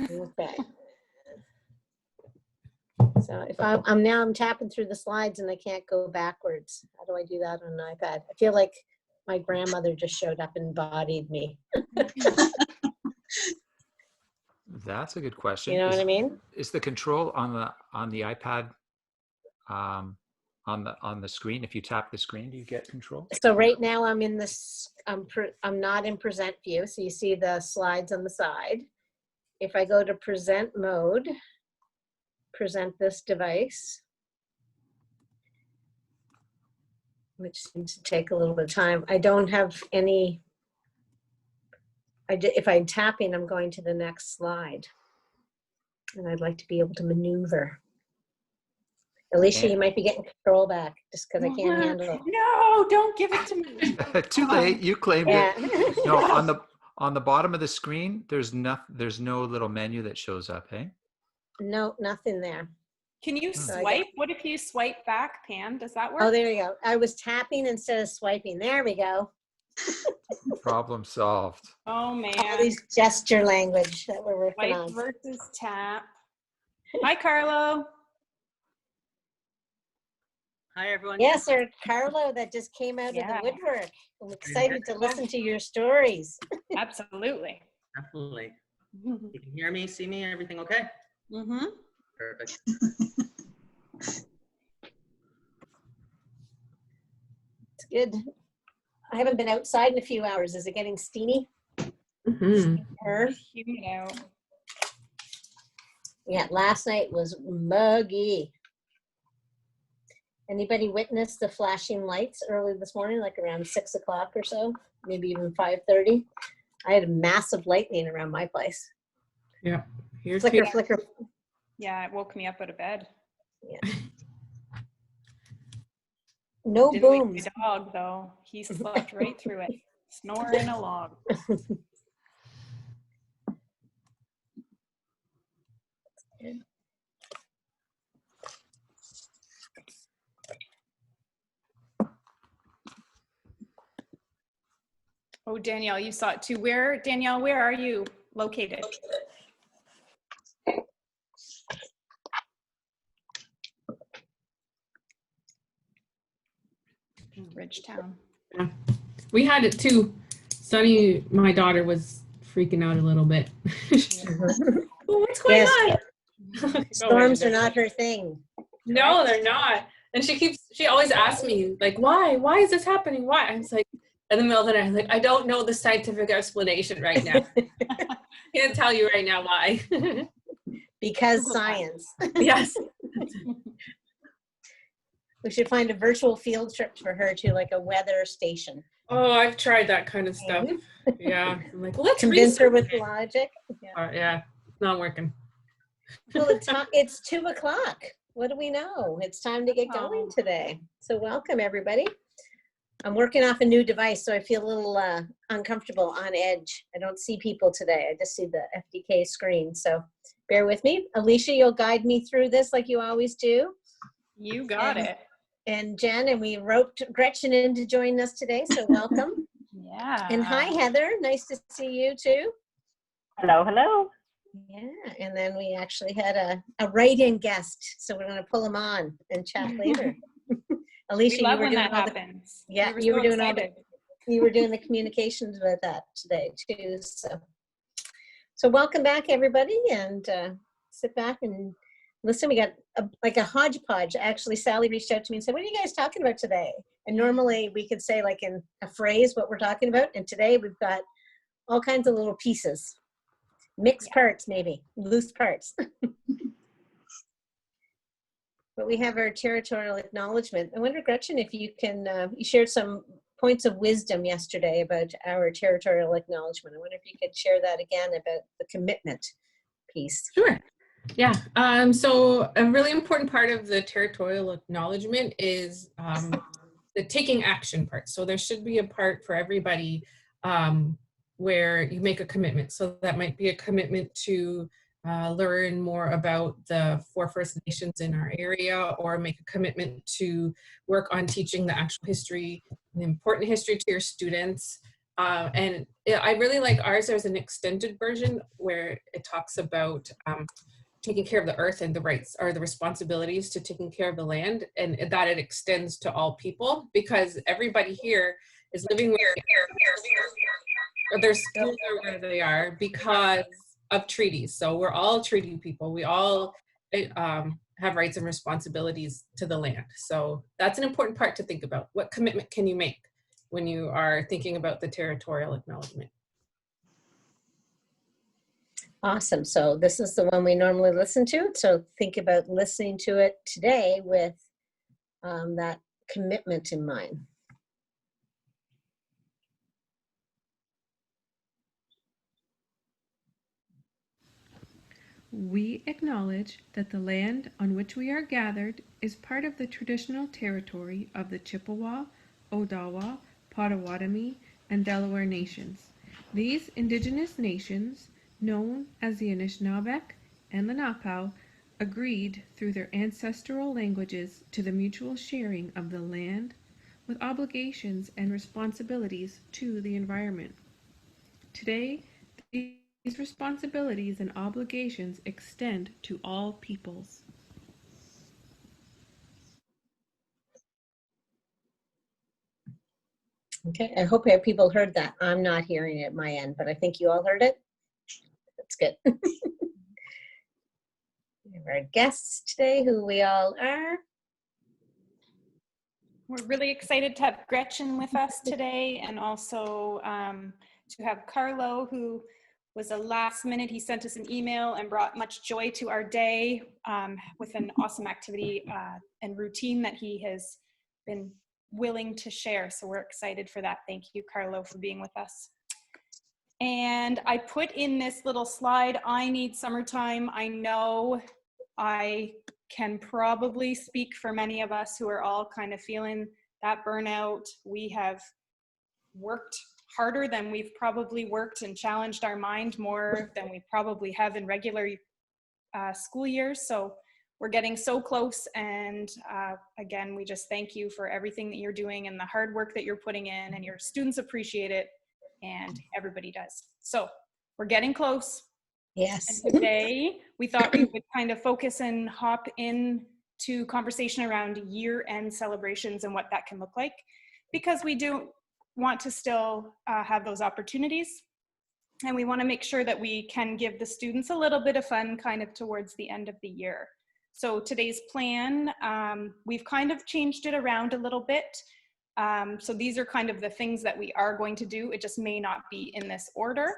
Okay. So if I'm tapping through the slides and I can't go backwards. How do I do that on an iPad? I feel like my grandmother just showed up and embodied me. That's a good question. You know what I mean? Is the control on the iPad on the screen? If you tap the screen, do you get control? So right now I'm in this. I'm not in present view, so you see the slides on the side. If I go to present mode, present this device, which seems to take a little bit of time. I don't have any. If I'm tapping, I'm going to the next slide. And I'd like to be able to maneuver. Alicia, you might be getting control back just because I can't handle it. No, don't give it to me. Too late. You claimed Yeah. it. No, on the bottom of the screen, there's no little menu that shows up, hey? No, nothing there. Can you swipe? What if you swipe back, Pam? Does that work? Oh, there you go. I was tapping instead of swiping. There we go. Problem solved. Oh man. All these gesture language that we're working Swipe on. versus tap. Hi, Carlo. Hi, everyone. Yes, sir. Carlo that just came out of the woodwork. I'm excited to listen to your stories. Absolutely. Definitely. You can hear me, see me, everything okay? Mm-hmm. Perfect. It's good. I haven't been outside in a few hours. Is it getting steamy? Humid out. Yeah, last night was muggy. Anybody witness the flashing lights early this morning, like around 6 o'clock or so, maybe even 5:30? I had a massive lightning around my place. Yeah. Here's Flicker, flicker. Yeah, it woke me up out of bed. Yeah. No Didn't wake booms. my dog though. He slept right through it, snoring along. Oh, Danielle, you saw it too. Danielle, where are you located? Ridgetown. Yeah. We had it too. Sunny, my daughter, was freaking out a little bit. Well, what's going on? Storms are not her thing. No, they're not. And she always asks me, like, why is this happening? Why? I was like, in the middle of the night, I'm like, I don't know the scientific explanation right now. Can't tell you right now why. Because science. Yes. We should find a virtual field trip for her to like a weather station. Oh, I've tried that kind of stuff. Yeah. I'm like, let's convince her with logic. Yeah, it's not working. Well, it's 2 o'clock. What do we know? It's time to get going today. So welcome, everybody. I'm working off a new device, so I feel a little uncomfortable on edge. I don't see people today. I just see the FDK screen. So bear with me. Alicia, you'll guide me through this like you always do. You got it. And Jen, and we roped Gretchen in to join us today, so welcome. Yeah. And hi, Heather. Nice to see you too. Hello, hello. Yeah, and then we actually had a write-in guest, so we're going to pull him on and chat later. Alicia, we love you were when doing that all happens. Yeah, we you were so doing excited. you were doing the communications with that today too. So welcome back, everybody, and sit back and listen. We got like a hodgepodge. Actually, Sally reached out to me and said, "What are you guys talking about today?" And normally we could say like in a phrase what we're talking about, and today we've got all kinds of little pieces, mixed parts, maybe loose parts. But we have our territorial acknowledgement. I wonder, Gretchen, if you can, you shared some points of wisdom yesterday about our territorial acknowledgement. I wonder if you could share that again about the commitment piece. Sure. Yeah. So a really important part of the territorial acknowledgement is the taking action part. So there should be a part for everybody where you make a commitment. So that might be a commitment to learn more about the 4 First Nations in our area, or make a commitment to work on teaching the actual history, the important history to your students. I really like ours. There's an extended version where it talks about taking care of the earth and the rights or the responsibilities to taking care of the land, and that it extends to all people, because everybody here is living with or their schools are where they are because of treaties. So we're all treaty people. We all have rights and responsibilities to the land. So that's an important part to think about. What commitment can you make when you are thinking about the territorial acknowledgement? Awesome. So this is the one we normally listen to. So think about listening to it today with that commitment in mind. We acknowledge that the land on which we are gathered is part of the traditional territory of the Chippewa, Odawa, Potawatomi, and Delaware nations. These indigenous nations, known as the Anishinaabeg and the Napo, agreed through their ancestral languages to the mutual sharing of the land with obligations and responsibilities to the environment. Today, these responsibilities and obligations extend to all peoples. Okay, I hope people heard that. I'm not hearing it at my end, but I think you all heard it. That's good. We have our guests today, who we all are. We're really excited to have Gretchen with us today, and also to have Carlo, who was a last minute. He sent us an email and brought much joy to our day with an awesome activity and routine that he has been willing to share. So we're excited for that. Thank you, Carlo, for being with us. And I put in this little slide, I need summertime. I know I can probably speak for many of us who are all kind of feeling that burnout. We have worked harder than we've probably worked and challenged our mind more than we probably have in regular school years. So we're getting so close, and again, we just thank you for everything that you're doing and the hard work that you're putting in, and your students appreciate it, and everybody does. So we're getting close. Yes. And today we thought we would kind of focus and hop in to conversation around year-end celebrations and what that can look like, because we do want to still have those opportunities, and we want to make sure that we can give the students a little bit of fun kind of towards the end of the year. So today's plan, we've kind of changed it around a little bit. So these are kind of the things that we are going to do. It just may not be in this order.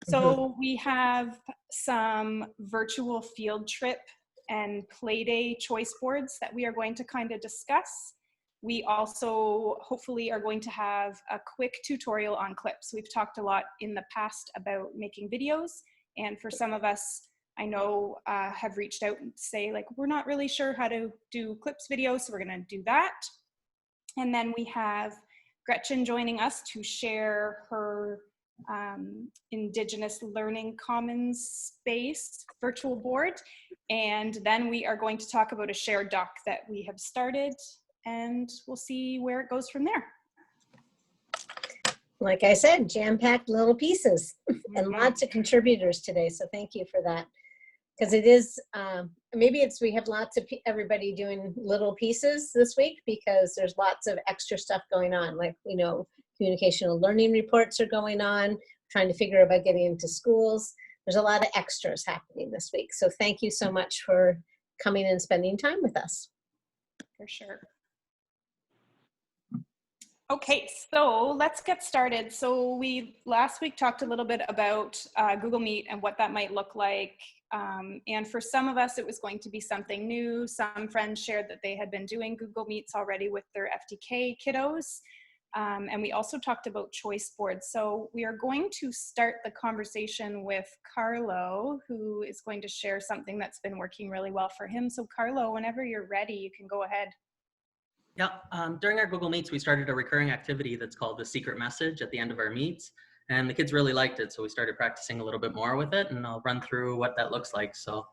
So we have some virtual field trip and play day choice boards that we are going to kind of discuss. We also hopefully are going to have a quick tutorial on clips. We've talked a lot in the past about making videos, and for some of us, I know have reached out and say, like, we're not really sure how to do clips videos, so we're gonna do that. And then we have Gretchen joining us to share her Indigenous Learning Commons space virtual board. And then we are going to talk about a shared doc that we have started, and we'll see where it goes from there. Like I said, jam-packed little pieces and lots of contributors today. So thank you for that. Because it is, maybe it's, we have lots of everybody doing little pieces this week because there's lots of extra stuff going on. Like, you know, communicational learning reports are going on, trying to figure out about getting into schools. There's a lot of extras happening this week. So thank you so much for coming and spending time with us. For sure. Okay, so let's get started. So we last week talked a little bit about Google Meet and what that might look like. And for some of us, it was going to be something new. Some friends shared that they had been doing Google Meets already with their FDK kiddos. And we also talked about choice boards. So we are going to start the conversation with Carlo, who is going to share something that's been working really well for him. So Carlo, whenever you're ready, you can go ahead. Yeah, during our Google Meets, we started a recurring activity that's called the secret message at the end of our meets. And the kids really liked it, so we started practicing a little bit more with it, and I'll run through what that looks like. So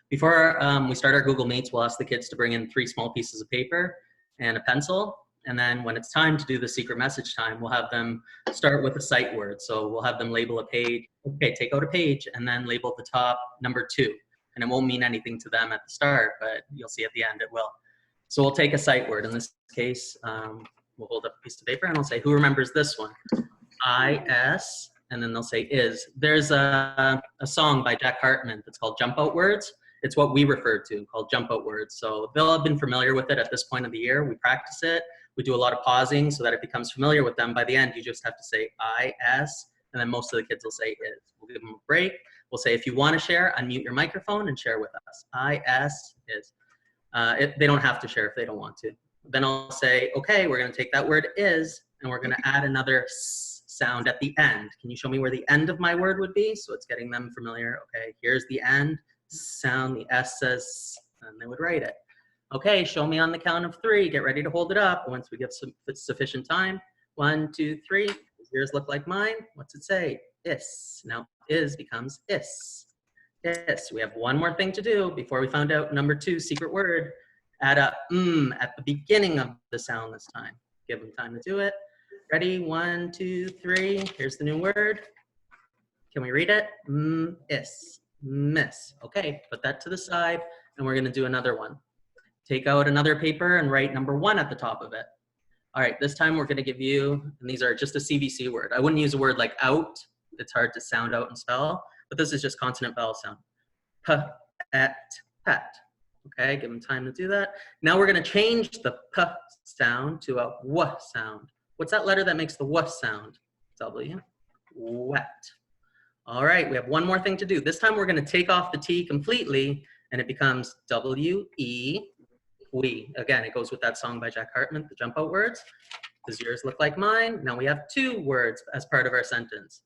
before we start our Google Meets, we'll ask the kids to bring in 3 small pieces of paper and a pencil. And then when it's time to do the secret message time, we'll have them start with a sight word. So we'll have them label a page. Okay, take out a page and then label the top number 2. And it won't mean anything to them at the start, but you'll see at the end it will. So we'll take a sight word. In this case, we'll hold up a piece of paper and we'll say, who remembers this one? I-S, and then they'll say is. There's a song by Jack Hartman that's called Jump Out Words. It's what we refer to, called Jump Out Words. So they'll have been familiar with it at this point of the year. We practice it. We do a lot of pausing so that it becomes familiar with them. By the end, you just have to say I-S, and then most of the kids will say is. We'll give them a break. We'll say, if you want to share, unmute your microphone and share with us. I-S is. They don't have to share if they don't want to. Then I'll say, okay, we're going to take that word is, and we're going to add another S sound at the end. Can you show me where the end of my word would be? So it's getting them familiar. Okay, here's the end sound. The S says, and they would write it. Okay, show me on the count of 3. Get ready to hold it up. Once we give sufficient time. 1, 2, 3. Does yours look like mine? What's it say? Is. Now is becomes is. Is. We have one more thing to do before we found out number 2 secret word. Add a at the beginning of the sound this time. Give them time to do it. Ready? 1, 2, 3. Here's the new word. Can we read it? Is. Miss. Okay, put that to the side, and we're going to do another one. Take out another paper and write number 1 at the top of it. All right, this time we're going to give you, and these are just a CVC word. I wouldn't use a word like out. It's hard to sound out and spell, but this is just consonant vowel sound. P, at, pet. Okay, give them time to do that. Now we're going to change the P sound to a W sound. What's that letter that makes the W sound? W. Wet. All right, we have one more thing to do. This time we're going to take off the T completely, and it becomes W-E, we. Again, it goes with that song by Jack Hartman, the Jump Out Words. Does yours look like mine? Now we have 2 words as part of our sentence.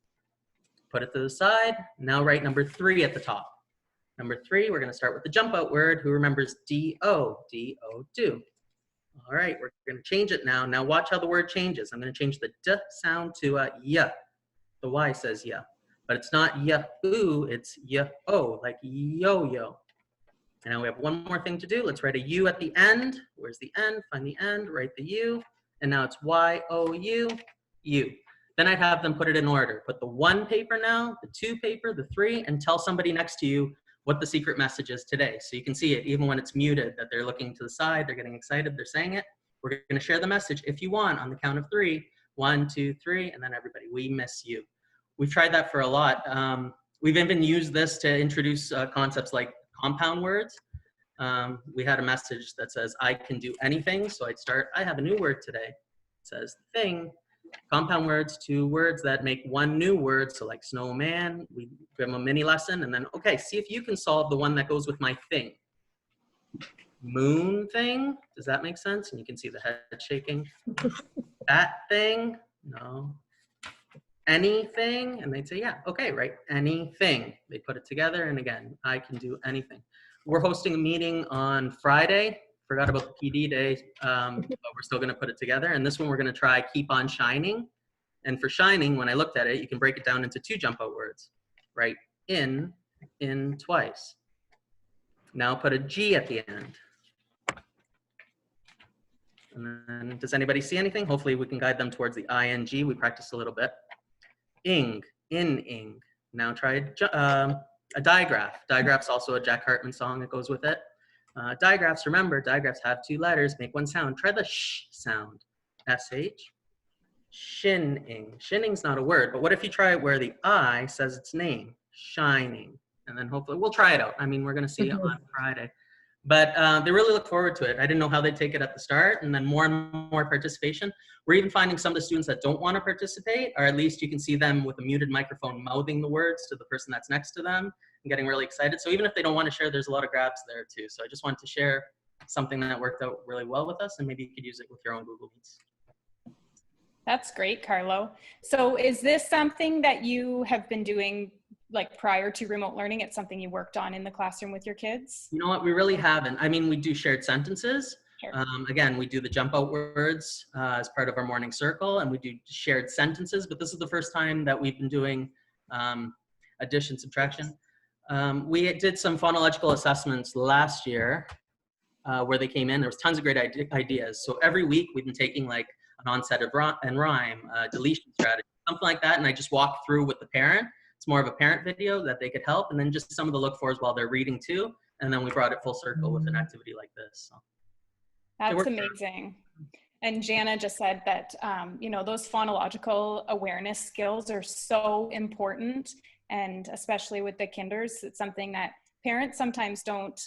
Put it to the side. Now write number 3 at the top. Number 3, we're going to start with the jump out word. Who remembers D-O? D-O, do. All right, we're going to change it now. Now watch how the word changes. I'm going to change the D sound to a Y. The Y says Y. But it's not Y-oo, it's Y-O, like yo-yo. And now we have one more thing to do. Let's write a U at the end. Where's the end? Find the end, write the U. And now it's Y-O-U, U. Then I'd have them put it in order. Put the 1 paper now, the 2 paper, the 3, and tell somebody next to you what the secret message is today. So you can see it even when it's muted, that they're looking to the side, they're getting excited, they're saying it. We're going to share the message if you want on the count of 3. 1, 2, 3, and then everybody, we miss you. We've tried that for a lot. We've even used this to introduce concepts like compound words. We had a message that says, I can do anything. So I'd start, I have a new word today. It says thing. Compound words, 2 words that make 1 new word. So like snowman, we give them a mini lesson. And then, okay, see if you can solve the one that goes with my thing. Moon thing, does that make sense? And you can see the head shaking. That thing, no. Anything, and they'd say, yeah, okay, right, anything. They put it together, and again, I can do anything. We're hosting a meeting on Friday. Forgot about the PD day, but we're still gonna put it together. And this one, we're gonna try keep on shining. And for shining, when I looked at it, you can break it down into 2 jump out words, right? In twice. Now put a G at the end. And then, does anybody see anything? Hopefully we can guide them towards the ing. We practiced a little bit. Ing, in-ing. Now try a digraph. Digraph's also a Jack Hartman song that goes with it. Digraphs, remember, digraphs have 2 letters, make 1 sound. Try the sh sound, S-H. Shin-ing. Shin-ing's not a word, but what if you try it where the I says its name? Shining. And then hopefully, we'll try it out. I mean, we're gonna see it on Friday. But they really look forward to it. I didn't know how they'd take it at the start, and then more and more participation. We're even finding some of the students that don't want to participate, or at least you can see them with a muted microphone mouthing the words to the person that's next to them and getting really excited. So even if they don't want to share, there's a lot of grabs there too. So I just wanted to share something that worked out really well with us, and maybe you could use it with your own Google Meets. That's great, Carlo. So is this something that you have been doing like prior to remote learning? It's something you worked on in the classroom with your kids? You know what, we really haven't. I mean, we do shared sentences. Sure. Again, we do the jump out words as part of our morning circle, and we do shared sentences, but this is the first time that we've been doing addition, subtraction. We did some phonological assessments last year, where they came in. There was tons of great ideas. So every week we've been taking like an onset of and rhyme, deletion strategy, something like that. And I just walk through with the parent. It's more of a parent video that they could help. And then just some of the look fors while they're reading too. And then we brought it full circle with an activity like this. So that's amazing. And Jana just said that, those phonological awareness skills are so important. And especially with the kinders, it's something that parents sometimes don't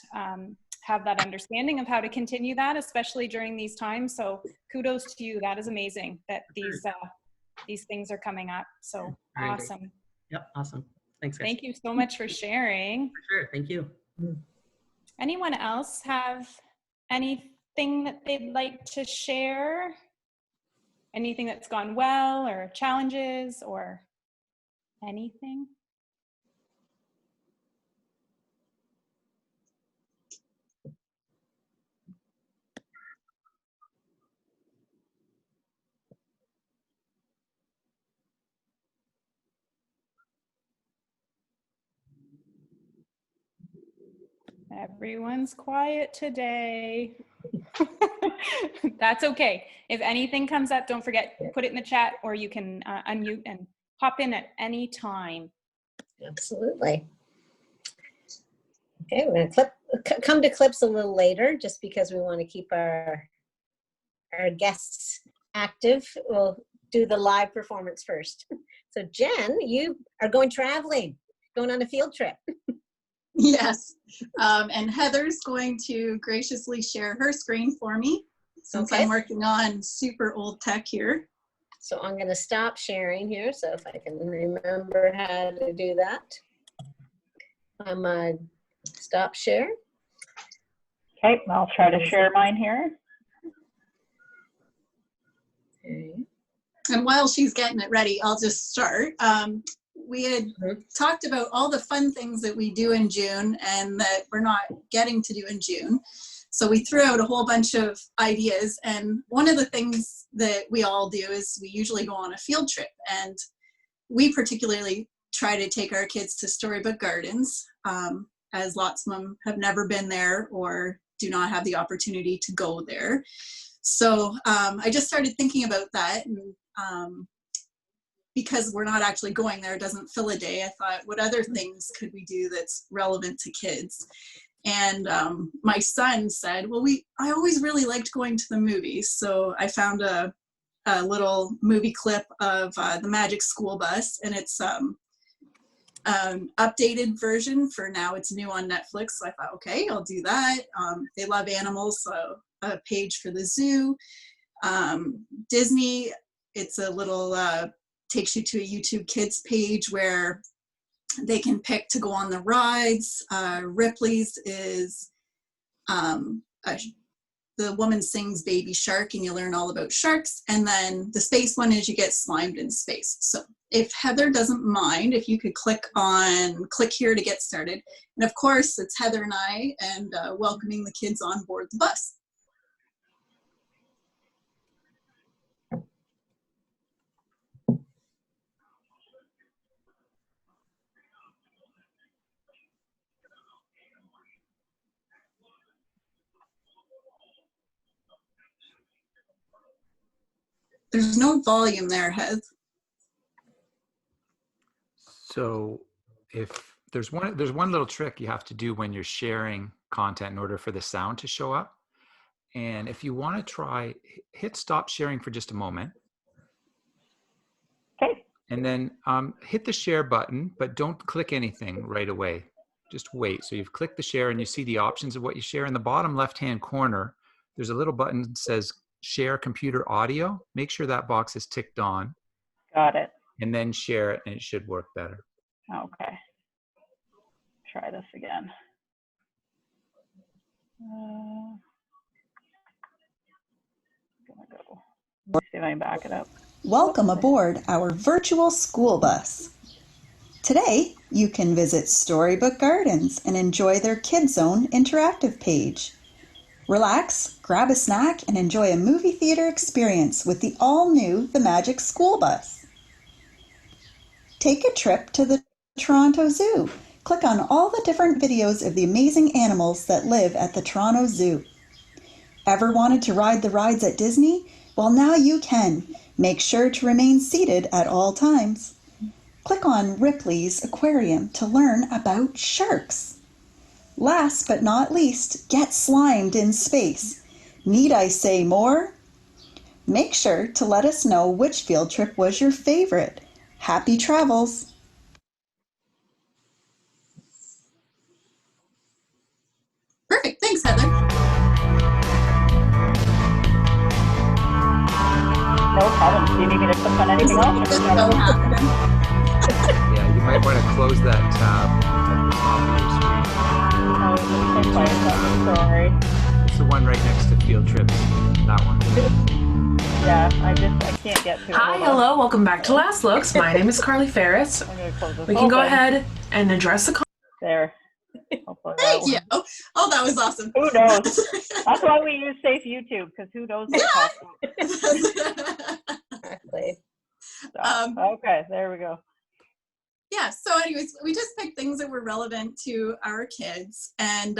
have that understanding of how to continue that, especially during these times. So kudos to you. That is amazing that these things are coming up. So awesome. Yep, awesome. Thanks, guys. Thank you so much for sharing. For sure, thank you. Anyone else have anything that they'd like to share? Anything that's gone well, or challenges, or anything? Everyone's quiet today. That's okay. If anything comes up, don't forget, put it in the chat, or you can unmute and hop in at any time. Absolutely. Okay, we're gonna come to clips a little later, just because we want to keep our guests active. We'll do the live performance first. So Jen, you are going traveling, going on a field trip. Yes, and Heather's going to graciously share her screen for me, since I'm working on super old tech here. So I'm going to stop sharing here, so if I can remember how to do that. Stop share. Okay, I'll try to share mine here. Okay. And while she's getting it ready, I'll just start. We had talked about all the fun things that we do in June and that we're not getting to do in June. So we threw out a whole bunch of ideas. And one of the things that we all do is we usually go on a field trip. And we particularly try to take our kids to Storybook Gardens, as lots of them have never been there or do not have the opportunity to go there. So I just started thinking about that. And because we're not actually going there, it doesn't fill a day. I thought, what other things could we do that's relevant to kids? And my son said, well, I always really liked going to the movies. So I found a little movie clip of the Magic School Bus, and it's an updated version for now. It's new on Netflix. So I thought, okay, I'll do that. They love animals, so a page for the zoo. Disney, it's a little takes you to a YouTube Kids page where they can pick to go on the rides. Ripley's is the woman sings Baby Shark, and you learn all about sharks. And then the space one is you get slimed in space. So if Heather doesn't mind, if you could click here to get started. And of course, it's Heather and I, and welcoming the kids on board the bus. There's no volume there, Heath. So if there's one little trick you have to do when you're sharing content in order for the sound to show up. And if you want to try, hit stop sharing for just a moment. Okay. And then hit the share button, but don't click anything right away. Just wait. So you've clicked the share and you see the options of what you share. In the bottom left-hand corner, there's a little button that says share computer audio. Make sure that box is ticked on. Got it. And then share it, and it should work better. Okay. Try this again. Let's see if I can back it up. Welcome aboard our virtual school bus. Today, you can visit Storybook Gardens and enjoy their Kids Zone interactive page. Relax, grab a snack, and enjoy a movie theater experience with the all-new The Magic School Bus. Take a trip to the Toronto Zoo. Click on all the different videos of the amazing animals that live at the Toronto Zoo. Ever wanted to ride the rides at Disney? Well, now you can. Make sure to remain seated at all times. Click on Ripley's Aquarium to learn about sharks. Last but not least, get slimed in space. Need I say more? Make sure to let us know which field trip was your favorite. Happy travels! Perfect. Thanks, Heather. No problem. Do you need me to click on anything else? Or Just is that so okay? happening. Yeah, you might want to close that tab at the top of your screen. Oh, it's so quiet. I'm sorry. It's the one right next to field trips. That one. Yeah, I can't get to it. Hi, Hold on. hello, welcome back to Last Looks. My name is Carly Ferris. I'm going to close this We can go open. ahead and address the There. Hopefully that Thank will- you. Oh, that was awesome. Who knows? That's why we use Safe YouTube, because who knows what's possible. Exactly. So, okay, there we go. Yeah, so anyways, we just picked things that were relevant to our kids. And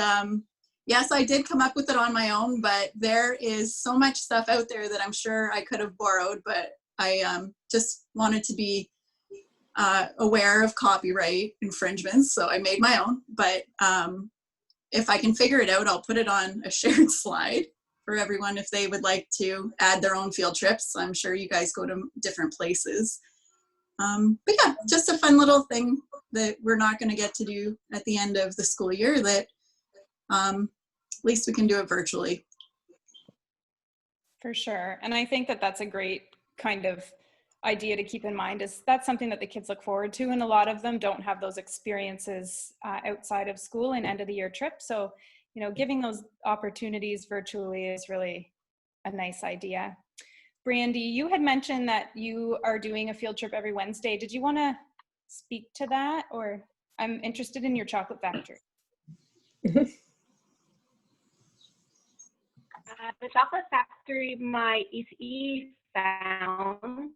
yes, I did come up with it on my own, but there is so much stuff out there that I'm sure I could have borrowed, but I just wanted to be aware of copyright infringements, so I made my own. But if I can figure it out, I'll put it on a shared slide for everyone if they would like to add their own field trips. I'm sure you guys go to different places. But yeah, just a fun little thing that we're not going to get to do at the end of the school year that at least we can do it virtually. For sure. And I think that that's a great kind of idea to keep in mind, is that's something that the kids look forward to. And a lot of them don't have those experiences outside of school and end of the year trip. So, you know, giving those opportunities virtually is really a nice idea. Brandy, you had mentioned that you are doing a field trip every Wednesday. Did you want to speak to that? Or I'm interested in your chocolate factory. The chocolate factory my ECE found,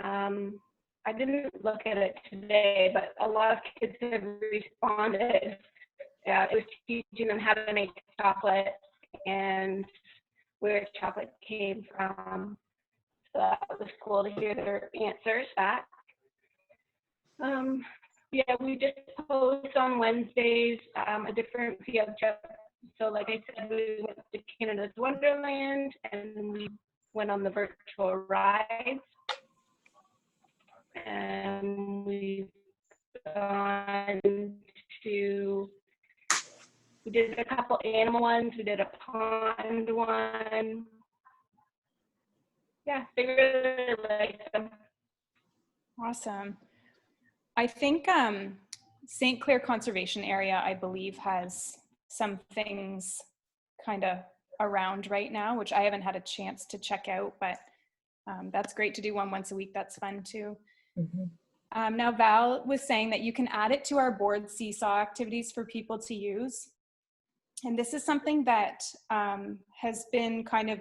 I didn't look at it today, but a lot of kids have responded. It was teaching them how to make chocolate and where chocolate came from. So that was cool to hear their answers back. Yeah, we just post on Wednesdays a different field trip. So like I said, we went to Canada's Wonderland and we went on the virtual rides. And we've gone to, we did a couple animal ones, we did a pond one. Yeah, they really like them. Awesome. I think St. Clair Conservation Area, I believe, has some things kind of around right now, which I haven't had a chance to check out, but that's great to do one once a week. That's fun too. Mm-hmm. Now Val was saying that you can add it to our board seesaw activities for people to use. And this is something that has been kind of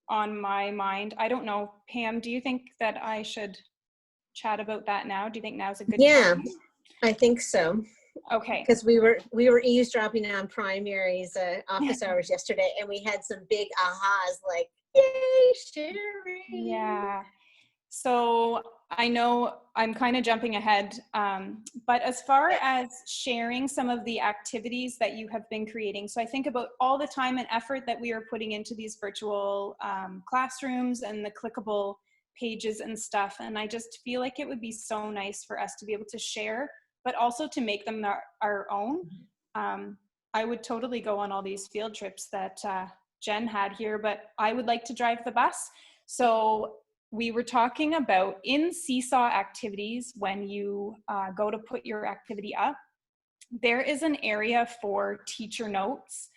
on my mind. I don't know, Pam, do you think that I should chat about that now? Do you think now's a good time? I think so. Okay. Because we were eavesdropping on primaries office hours yesterday, and we had some big ahas like, yay, sharing. Yeah. So I know I'm kind of jumping ahead, but as far as sharing some of the activities that you have been creating, so I think about all the time and effort that we are putting into these virtual classrooms and the clickable pages and stuff, and I just feel like it would be so nice for us to be able to share, but also to make them our own. I would totally go on all these field trips that Jen had here, but I would like to drive the bus. So we were talking about in Seesaw activities, when you go to put your activity up, there is an area for teacher notes.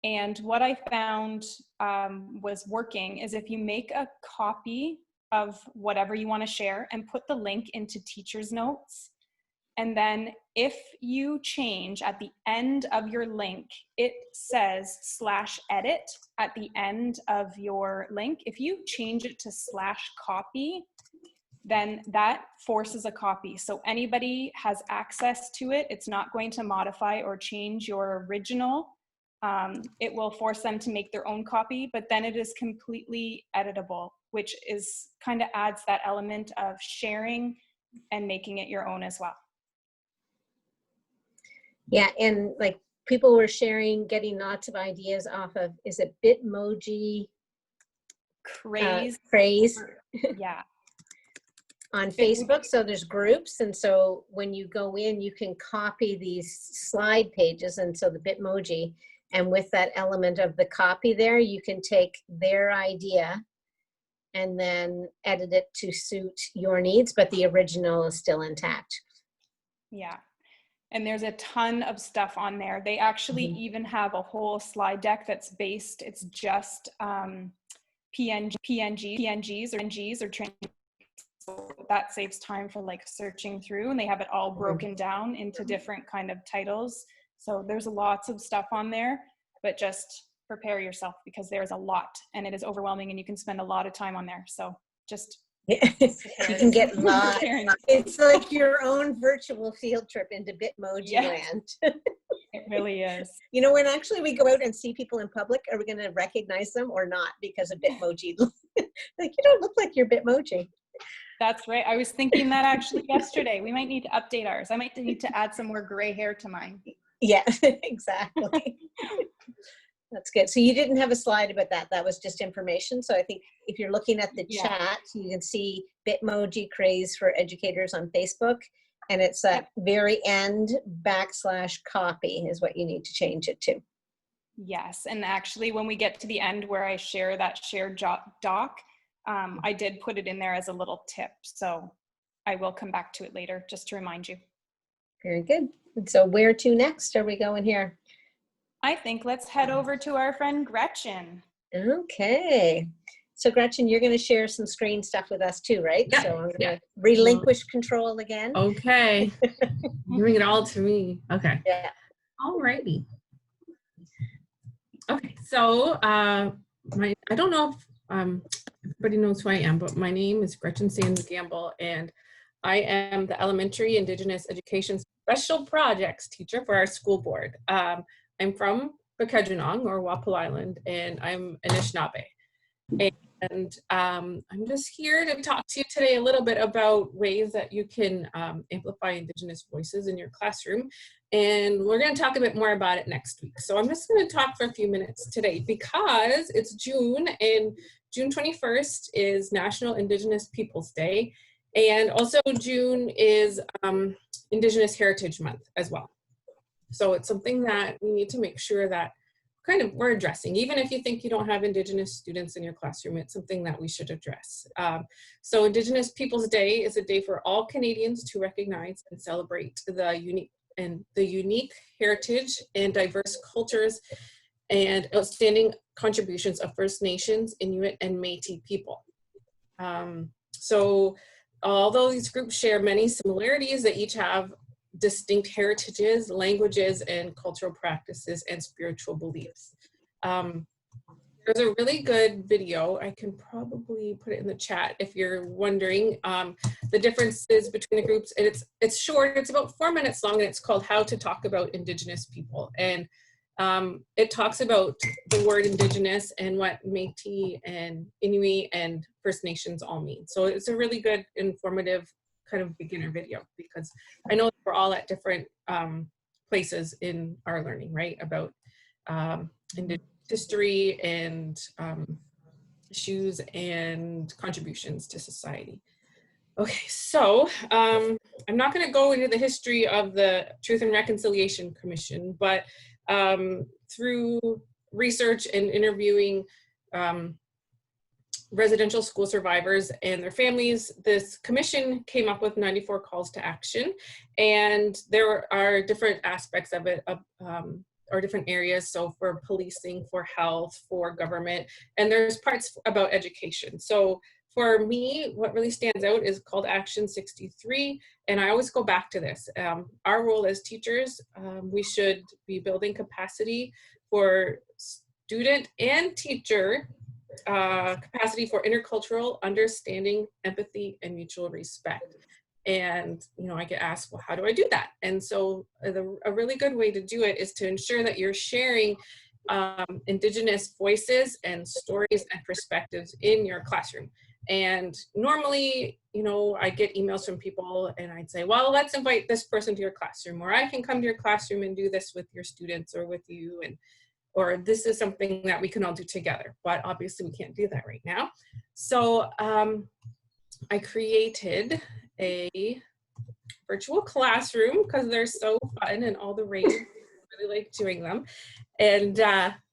And what I found was working is if you make a copy of whatever you want to share and put the link into teacher's notes. And then if you change at the end of your link, it says /edit at the end of your link. If you change it to /copy, then that forces a copy. So anybody has access to it. It's not going to modify or change your original it will force them to make their own copy, but then it is completely editable, which is kind of adds that element of sharing and making it your own as well. Yeah, and like people were sharing, getting lots of ideas off of, is it Bitmoji? Craze. Yeah. On Facebook, so there's groups, and so when you go in, you can copy these slide pages, and so the Bitmoji, and with that element of the copy there, you can take their idea and then edit it to suit your needs, but the original is still intact. Yeah. And there's a ton of stuff on there. They actually even have a whole slide deck that's based, it's just PNGs or training. So that saves time for like searching through, and they have it all broken down into different kind of titles. So there's lots of stuff on there, but just prepare yourself because there's a lot and it is overwhelming and you can spend a lot of time on there. So just you can get lost. It's like your own virtual field trip into Bitmoji land. It really is. You know, when actually we go out and see people in public, are we going to recognize them or not because of Bitmoji? Like, you don't look like you're Bitmoji. That's right. I was thinking that actually yesterday. We might need to update ours. I might need to add some more gray hair to mine. Yeah, exactly. That's good. So you didn't have a slide about that. That was just information. So I think if you're looking at the chat, you can see Bitmoji craze for educators on Facebook. And it's at very end /copy is what you need to change it to. Yes. And actually, when we get to the end where I share that shared doc, I did put it in there as a little tip. So I will come back to it later just to remind you. Very good. And so where to next? Are we going here? I think let's head over to our friend Gretchen. Okay. So Gretchen, you're going to share some screen stuff with us too, right? Yeah. So I'm going to relinquish control again. Okay. Bring it all to me. Okay. Yeah. Alrighty. Okay. So I don't know if everybody knows who I am, but my name is Gretchen Sands Gamble, and I am the Elementary Indigenous Education Special Projects teacher for our school board. I'm from Pekedronong or Wapel Island, and I'm Anishinaabe. And I'm just here to talk to you today a little bit about ways that you can amplify Indigenous voices in your classroom. And we're going to talk a bit more about it next week. So I'm just going to talk for a few minutes today because it's June, and June 21st is National Indigenous Peoples Day. And also June is Indigenous Heritage Month as well. So it's something that we need to make sure that we're addressing. Even if you think you don't have Indigenous students in your classroom, it's something that we should address. So Indigenous Peoples Day is a day for all Canadians to recognize and celebrate the unique heritage and diverse cultures and outstanding contributions of First Nations, Inuit, and Métis people. So although these groups share many similarities, they each have distinct heritages, languages, and cultural practices and spiritual beliefs. There's a really good video. I can probably put it in the chat if you're wondering the differences between the groups. And it's short, it's about 4 minutes long, and it's called How to Talk About Indigenous People. And it talks about the word Indigenous and what Métis and Inuit and First Nations all mean. So it's a really good, informative kind of beginner video, because I know we're all at different places in our learning, right? About Indigenous history and issues and contributions to society. Okay, so I'm not going to go into the history of the Truth and Reconciliation Commission, but through research and interviewing residential school survivors and their families, this commission came up with 94 calls to action, and there are different aspects of it, or different areas. So for policing, for health, for government, and there's parts about education. So for me, what really stands out is called Action 63, and I always go back to this. Our role as teachers, we should be building capacity for student and teacher capacity for intercultural understanding, empathy, and mutual respect. And, I get asked, well, how do I do that? And so a really good way to do it is to ensure that you're sharing Indigenous voices and stories and perspectives in your classroom. And normally, you know, I get emails from people and I'd say, well, let's invite this person to your classroom, or I can come to your classroom and do this with your students or with you, and or this is something that we can all do together. But obviously we can't do that right now. So I created a virtual classroom because they're so fun and all the rage. I really like doing them. And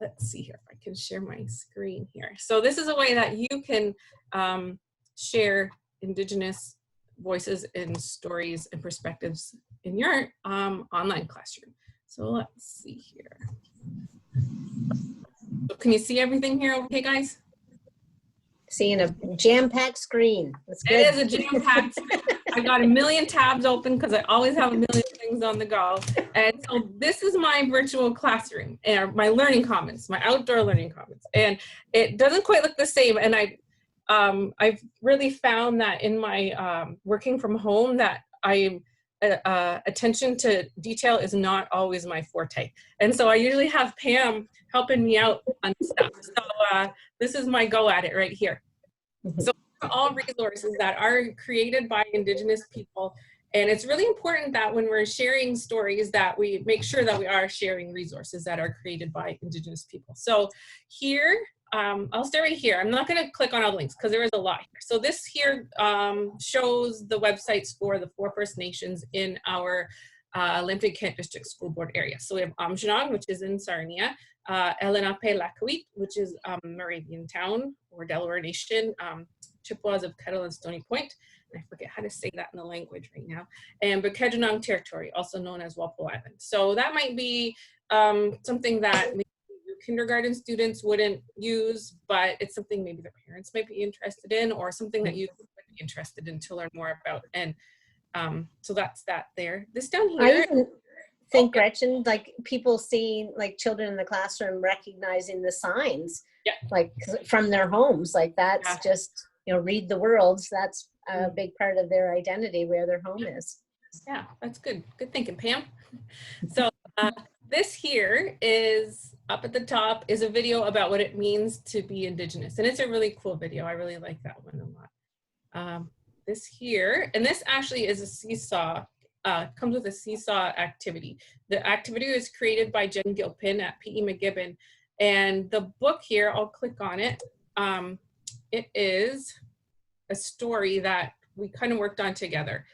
let's see here if I can share my screen here. So this is a way that you can share Indigenous voices and stories and perspectives in your online classroom. So let's see here. So can you see everything here okay, guys? Seeing a jam-packed screen. That's good. It is a jam-packed. I got a million tabs open because I always have a million things on the go. And so this is my virtual classroom, and my learning commons, my outdoor learning commons. And it doesn't quite look the same. And I've really found that in my working from home that attention to detail is not always my forte. And so I usually have Pam helping me out on stuff. So this is my go at it right here. So all resources that are created by Indigenous people. And it's really important that when we're sharing stories that we make sure that we are sharing resources that are created by Indigenous people. So here, I'll start right here. I'm not going to click on all the links because there is a lot here. So this here shows the websites for the 4 First Nations in our Olympic-Kent District School Board area. So we have Amjinag, which is in Sarnia, Lenape-Lakawit, which is Moravian Town or Delaware Nation, Chippewas of Kettle and Stony Point. I forget how to say that in the language right now. And Bukidnon Territory, also known as Walpole Island. So that might be something that maybe your kindergarten students wouldn't use, but it's something maybe their parents might be interested in, or something that you would be interested in to learn more about. And so that's that there. This down here. I even think, Gretchen, like people seeing like children in the classroom recognizing the signs, like from their homes, like that's just, you know, read the worlds. That's a big part of their identity, where their home is. Yeah, that's good. Good thinking, Pam. So this here is up at the top is a video about what it means to be Indigenous. And it's a really cool video. I really like that one a lot. This here, and this actually is a seesaw, comes with a seesaw activity. The activity was created by Jen Gilpin at P.E. McGibbon. And the book here, I'll click on it. It is a story that we kind of worked on together.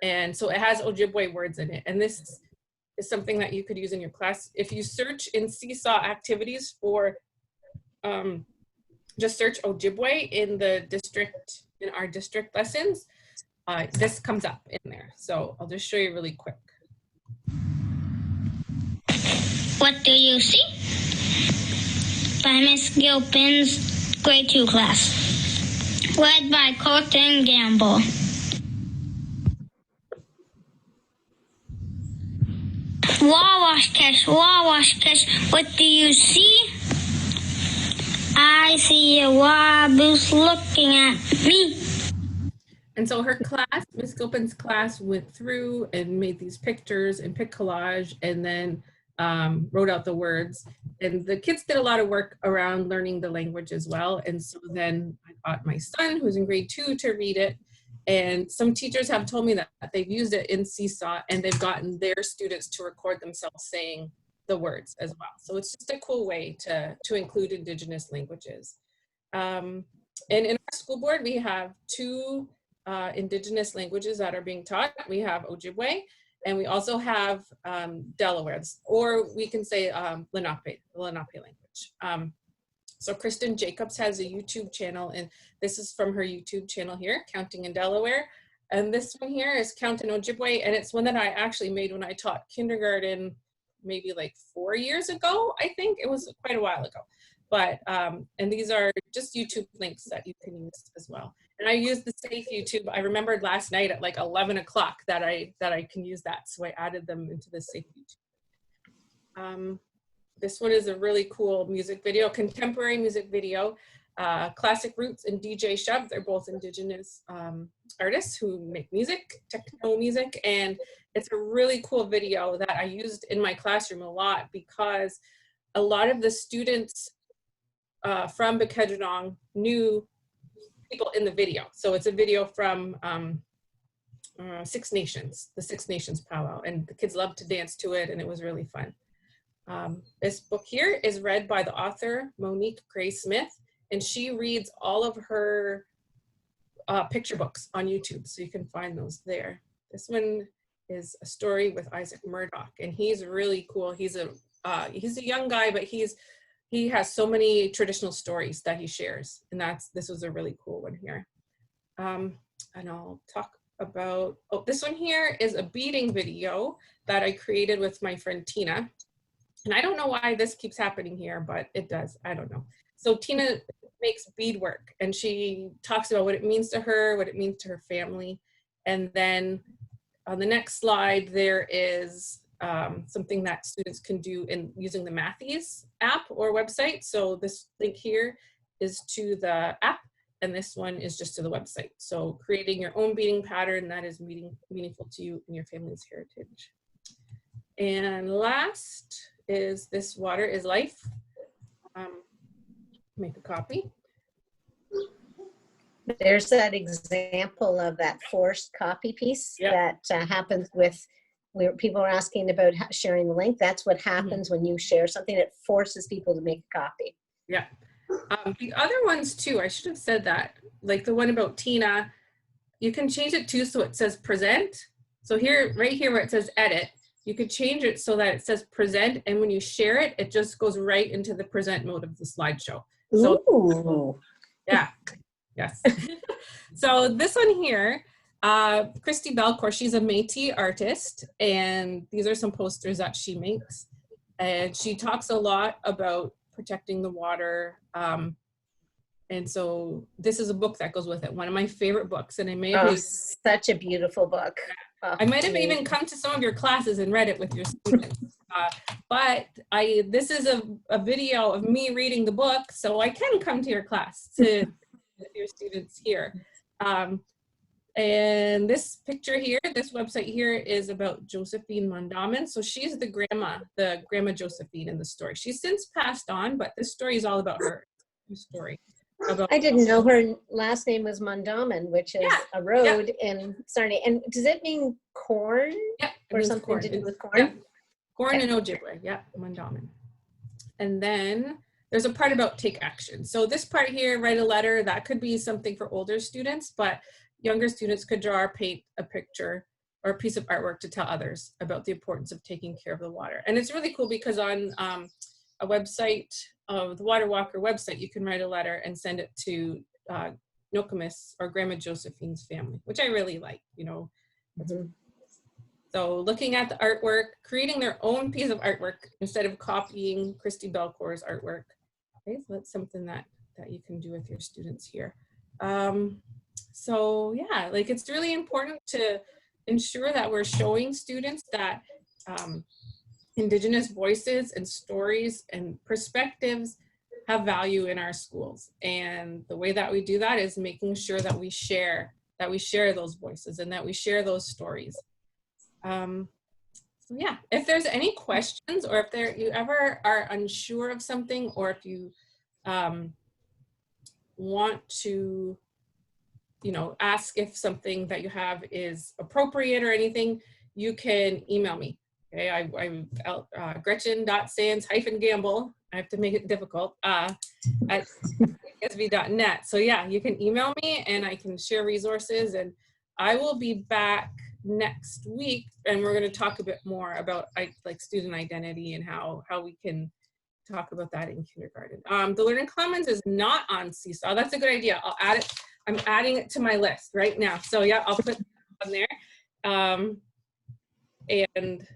And so it has Ojibwe words in it. And this is something that you could use in your class. If you search in Seesaw activities for, just search Ojibwe in the district, in our district lessons, this comes up in there. So I'll just show you really quick. What do you see? By Miss Gilpin's grade 2 class. Read by Colton Gamble. Wawash Kesh, what do you see? I see a waboose looking at me. And so her class, Miss Gilpin's class, went through and made these pictures and picked collage and then wrote out the words. And the kids did a lot of work around learning the language as well. And so then I got my son, who's in grade 2, to read it. And some teachers have told me that they've used it in Seesaw and they've gotten their students to record themselves saying the words as well. So it's just a cool way to include Indigenous languages. And in our school board, we have 2 Indigenous languages that are being taught. We have Ojibwe, and we also have Delaware, or we can say Lenape, the Lenape language. So Kristen Jacobs has a YouTube channel, and this is from her YouTube channel here, Counting in Delaware. And this one here is Counting Ojibwe, and it's one that I actually made when I taught kindergarten, maybe like 4 years ago, I think. It was quite a while ago. But, and these are just YouTube links that you can use as well. And I used the Safe YouTube. I remembered last night at like 11 o'clock that I can use that. So I added them into the Safe YouTube. This one is a really cool music video, contemporary music video. Classic Roots and DJ Shub, they're both Indigenous artists who make music, techno music. And it's a really cool video that I used in my classroom a lot because a lot of the students from Bukidnon knew people in the video. So it's a video from Six Nations, the Six Nations powwow, and the kids loved to dance to it, and it was really fun. This book here is read by the author, Monique Gray Smith, and she reads all of her picture books on YouTube, so you can find those there. This one is a story with Isaac Murdoch, and he's really cool. He's a young guy, but he has so many traditional stories that he shares, and this was a really cool one here. And I'll talk about, this one here is a beading video that I created with my friend Tina. And I don't know why this keeps happening here, but it does, I don't know. So Tina makes beadwork, and she talks about what it means to her, what it means to her family. And then on the next slide, there is something that students can do in using the Matthews app or website. So this link here is to the app, and this one is just to the website. So creating your own beading pattern that is meaningful to you and your family's heritage. And last is this Water is Life. Make a copy. There's that example of that forced copy piece that happens with where people are asking about sharing the link. That's what happens when you share something. It forces people to make a copy. Yeah. The other ones too, I should have said that, like the one about Tina, you can change it too so it says present. So here, right here where it says edit, you could change it so that it says present, and when you share it, it just goes right into the present mode of the slideshow. So, ooh. Yeah, yes. So this one here, Christy Belcourt, she's a Métis artist, and these are some posters that she makes. And she talks a lot about protecting the water. And so this is a book that goes with it. One of my favorite books, and I may have such a beautiful book. I might have even come to some of your classes and read it with your students. But this is a video of me reading the book, so I can come to your class with your students here. And this picture here, this website here is about Josephine Mondamin. So she's the grandma Josephine in the story. She's since passed on, but this story is all about her story. I didn't know her last name was Mondamin, which is a road in Sarnia. And does it mean corn? Yeah, or something corn. To do with corn? Yeah. Corn and Ojibwe, yeah, Mondamin. And then there's a part about take action. So this part here, write a letter, that could be something for older students, but younger students could draw or paint a picture or a piece of artwork to tell others about the importance of taking care of the water. And it's really cool because on a website, the Water Walker website, you can write a letter and send it to Nokomis or Grandma Josephine's family, which I really like, you know. So looking at the artwork, creating their own piece of artwork instead of copying Christy Belcourt's artwork. Okay, so that's something that you can do with your students here. So yeah, like it's really important to ensure that we're showing students that Indigenous voices and stories and perspectives have value in our schools. And the way that we do that is making sure that we share those voices and that we share those stories. So yeah, if there's any questions, or if you ever are unsure of something, or if you want to, you know, ask if something that you have is appropriate or anything, you can email me. Okay, I'm Gretchen.sands-gamble. I have to make it difficult at LKDSB.net. So yeah, you can email me and I can share resources, and I will be back next week, and we're going to talk a bit more about like student identity and how we can talk about that in kindergarten. The Learning Commons is not on Seesaw. That's a good idea. I'll add it. I'm adding it to my list right now. So yeah, I'll put it on there. And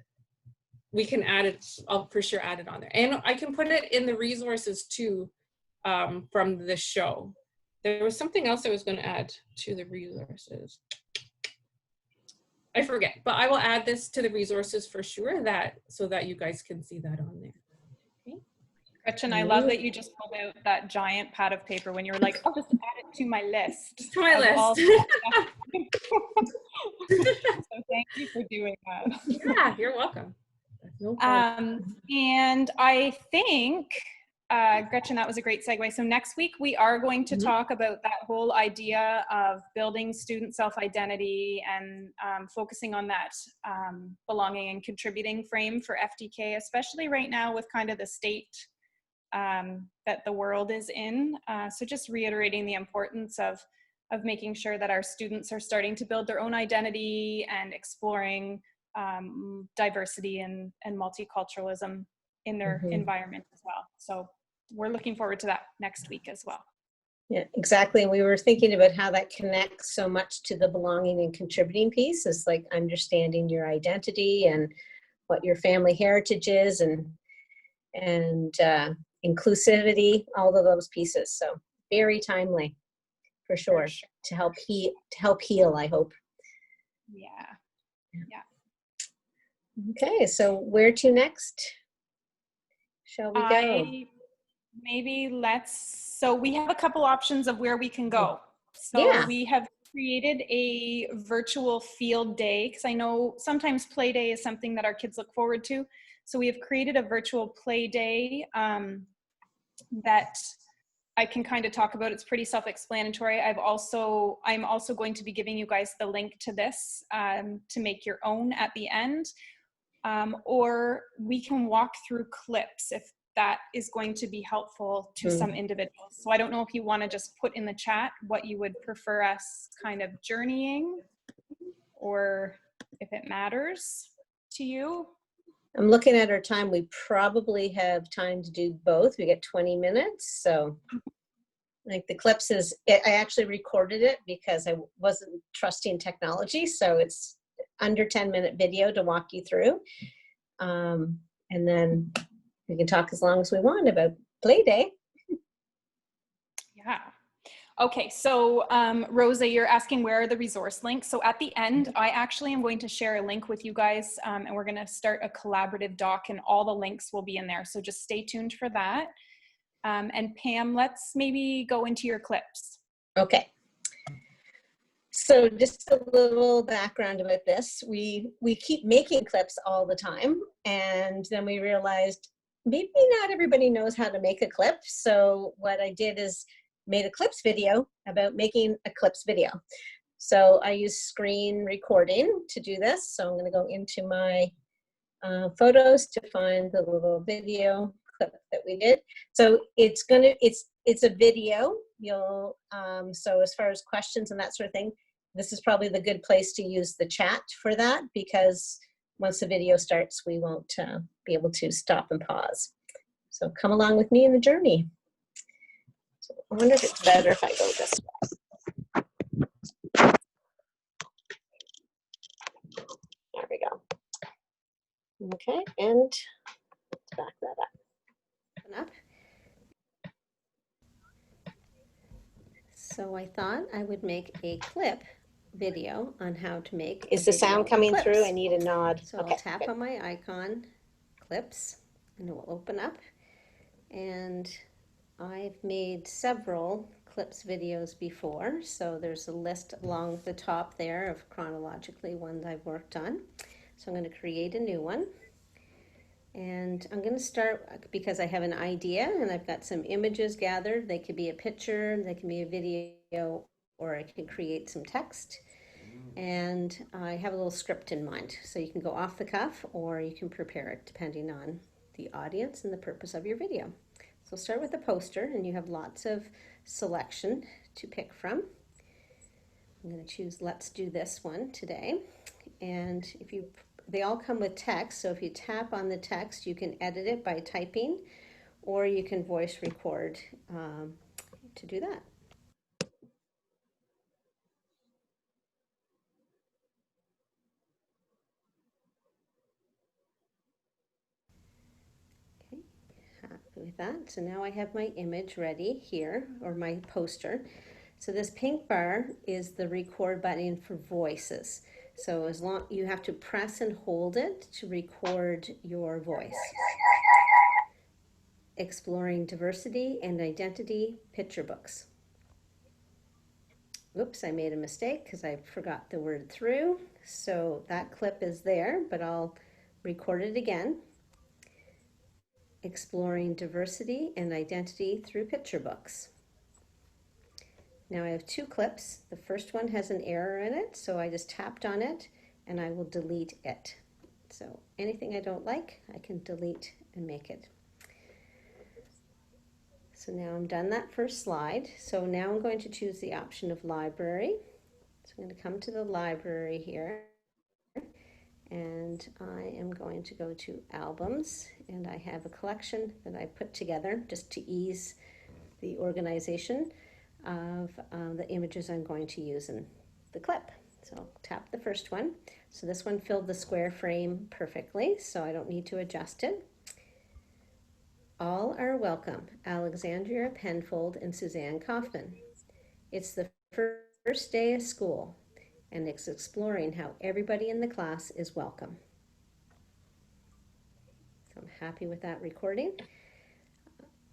we can add it, I'll for sure add it on there. And I can put it in the resources too from the show. There was something else I was going to add to the resources. I forget, but I will add this to the resources for sure, so that you guys can see that on there. Okay. Gretchen, I love that you just pulled out that giant pad of paper when you were like, I'll just add it to my list. To my list. So thank you for doing that. Yeah, you're welcome. No problem. And I think, Gretchen, that was a great segue. So next week we are going to talk about that whole idea of building student self-identity and focusing on that belonging and contributing frame for FDK, especially right now with kind of the state that the world is in. So just reiterating the importance of making sure that our students are starting to build their own identity and exploring diversity and multiculturalism in their environment as well. So we're looking forward to that next week as well. Yeah, exactly. And we were thinking about how that connects so much to the belonging and contributing piece. Is like understanding your identity and what your family heritage is, and inclusivity, all of those pieces. So very timely, for sure. To help heal, I hope. Yeah. Okay, so where to next? Shall we go? So we have a couple options of where we can go. So we have created a virtual field day, because I know sometimes play day is something that our kids look forward to. So we have created a virtual play day that I can kind of talk about. It's pretty self-explanatory. I'm also going to be giving you guys the link to this to make your own at the end. Or we can walk through clips if that is going to be helpful to some individuals. So I don't know if you want to just put in the chat what you would prefer us kind of journeying, or if it matters to you. I'm looking at our time. We probably have time to do both. We get 20 minutes. So like the clips I actually recorded it because I wasn't trusting technology. So it's under 10-minute video to walk you through. And then we can talk as long as we want about play day. Yeah. Okay, so Rosa, you're asking where are the resource links. So at the end, I actually am going to share a link with you guys, and we're going to start a collaborative doc, and all the links will be in there. So just stay tuned for that. And Pam, let's maybe go into your clips. Okay. So just a little background about this. We keep making clips all the time, and then we realized maybe not everybody knows how to make a clip. So what I did is made a clips video about making a clips video. So I use screen recording to do this. So I'm going to go into my photos to find the little video clip that we did. So it's a video. You'll so as far as questions and that sort of thing, this is probably the good place to use the chat for that, because once the video starts, we won't be able to stop and pause. So come along with me in the journey. So I wonder if it's better if I go this way. There we go. Okay, and let's back that up. So I thought I would make a clip video on how to make. Is the sound coming through? I need a nod. So okay, I'll tap on my icon, clips, and it will open up. And I've made several clips videos before, so there's a list along the top there of chronologically ones I've worked on. So I'm going to create a new one. And I'm going to start because I have an idea and I've got some images gathered. They could be a picture, they can be a video, or I can create some text. And I have a little script in mind. So you can go off the cuff or you can prepare it depending on the audience and the purpose of your video. So start with the poster, and you have lots of selection to pick from. I'm going to choose Let's Do This one today. And they all come with text, so if you tap on the text, you can edit it by typing, or you can voice record to do that. Okay, happy with that. So now I have my image ready here, or my poster. So this pink bar is the record button for voices. So as long you have to press and hold it to record your voice. Exploring diversity and identity picture books. Oops, I made a mistake because I forgot the word through. So that clip is there, but I'll Record It Again, Exploring Diversity and Identity Through Picture Books. Now I have 2 clips. The first one has an error in it, so I just tapped on it and I will delete it. So anything I don't like, I can delete and make it. So now I'm done that first slide. So now I'm going to choose the option of library. So I'm going to come to the library here, and I am going to go to albums, and I have a collection that I put together just to ease the organization of the images I'm going to use in the clip. So I'll tap the first one. So this one filled the square frame perfectly, so I don't need to adjust it. All are welcome, Alexandria Penfold and Suzanne Kaufman. It's the first day of school, and it's exploring how everybody in the class is welcome. So I'm happy with that recording.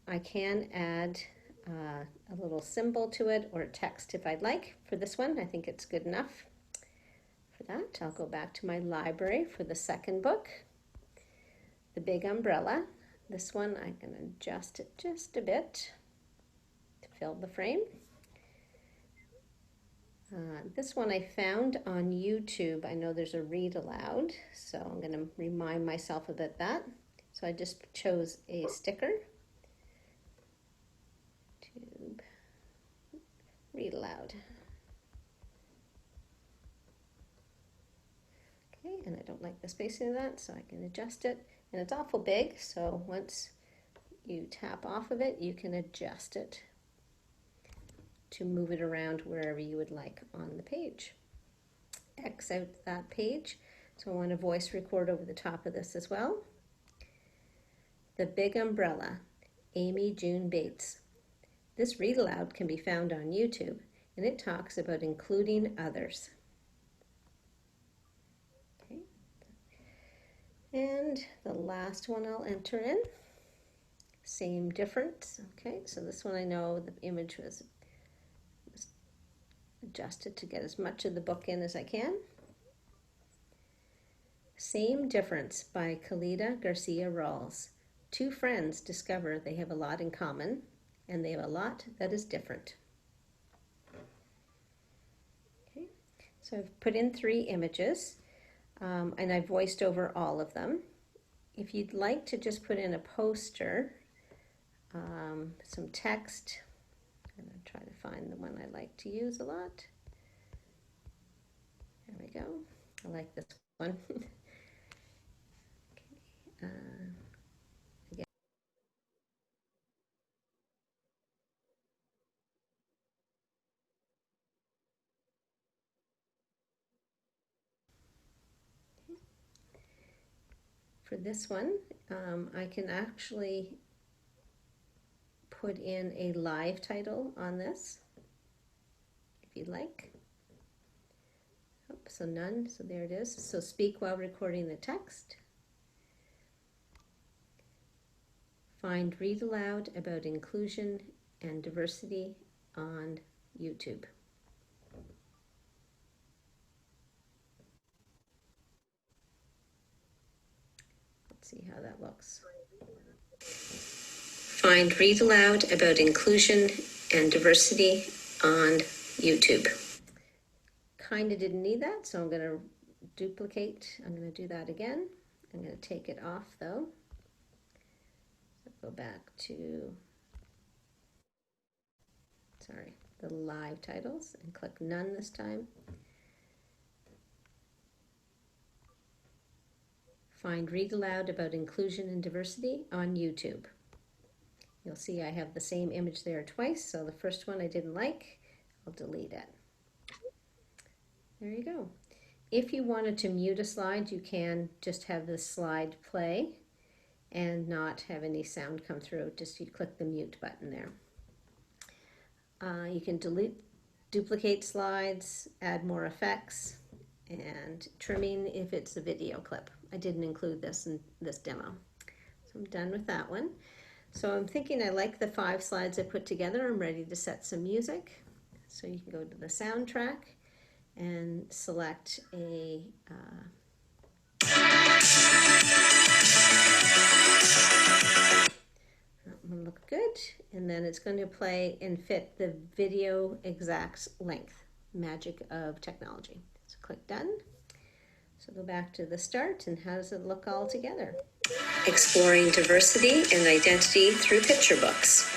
I can add a little symbol to it or text if I'd like. For this one, I think it's good enough. For that, I'll go back to my library for the second book, The Big Umbrella. This one, I can adjust it just a bit to fill the frame. This one I found on YouTube. I know there's a read aloud, so I'm going to remind myself about that. So I just chose a sticker. Tube. Read aloud. Okay, and I don't like the spacing of that, so I can adjust it. And it's awful big, so once you tap off of it, you can adjust it to move it around wherever you would like on the page. X out that page. So I want to voice record over the top of this as well. The Big Umbrella, Amy June Bates. This read aloud can be found on YouTube, and it talks about including others. Okay. And the last one I'll enter in. Same difference. Okay, so this one I know the image was adjusted to get as much of the book in as I can. Same Difference by Khalida Garcia Rawls. 2 friends discover they have a lot in common, and they have a lot that is different. Okay, so I've put in 3 images, and I've voiced over all of them. If you'd like to just put in a poster, some text, I'm going to try to find the one I like to use a lot. There we go. I like this one. Okay. Again. For this one, I can actually put in a live title on this, if you'd like. Oh, so none, so there it is. So speak while recording the text. Find Read Aloud about inclusion and diversity on YouTube. Let's see how that looks. Find Read Aloud about inclusion and diversity on YouTube. Kind of didn't need that, so I'm going to duplicate. I'm going to do that again. I'm going to take it off though. So go back to, the live titles and click none this time. Find Read Aloud about inclusion and diversity on YouTube. You'll see I have the same image there twice, so the first one I didn't like, I'll delete it. There you go. If you wanted to mute a slide, you can just have the slide play and not have any sound come through. Just you click the mute button there. You can duplicate slides, add more effects, and trimming if it's a video clip. I didn't include this in this demo. So I'm done with that one. So I'm thinking I like the 5 slides I put together. I'm ready to set some music. So you can go to the soundtrack and select a That one looked good. And then it's going to play and fit the video exact length. Magic of technology. So click done. So go back to the start, and how does it look all together? Exploring diversity and identity through picture books.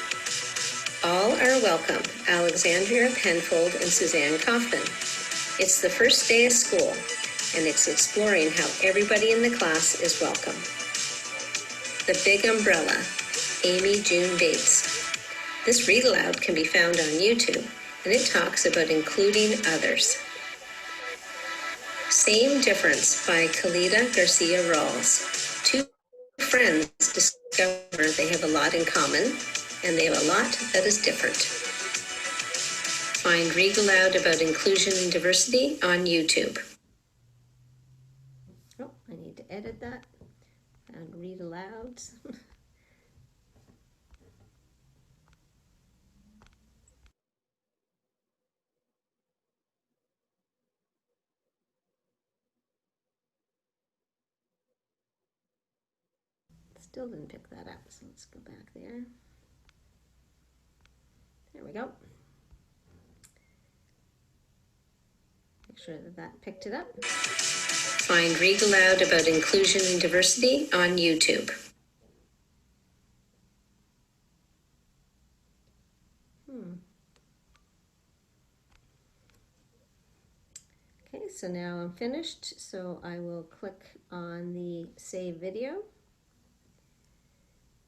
All are welcome, Alexandria Penfold and Suzanne Kaufman. It's the first day of school, and it's exploring how everybody in the class is welcome. The Big Umbrella, Amy June Bates. This read aloud can be found on YouTube, and it talks about including others. Same Difference by Khalida Garcia Rawls. Two friends discover they have a lot in common, and they have a lot that is different. Find Read Aloud about inclusion and diversity on YouTube. Oh, I need to edit that. And Read Aloud. Still didn't pick that up, so let's go back there. There we go. Make sure that that picked it up. Find Read Aloud about inclusion and diversity on YouTube. Okay, so now I'm finished, so I will click on the Save Video.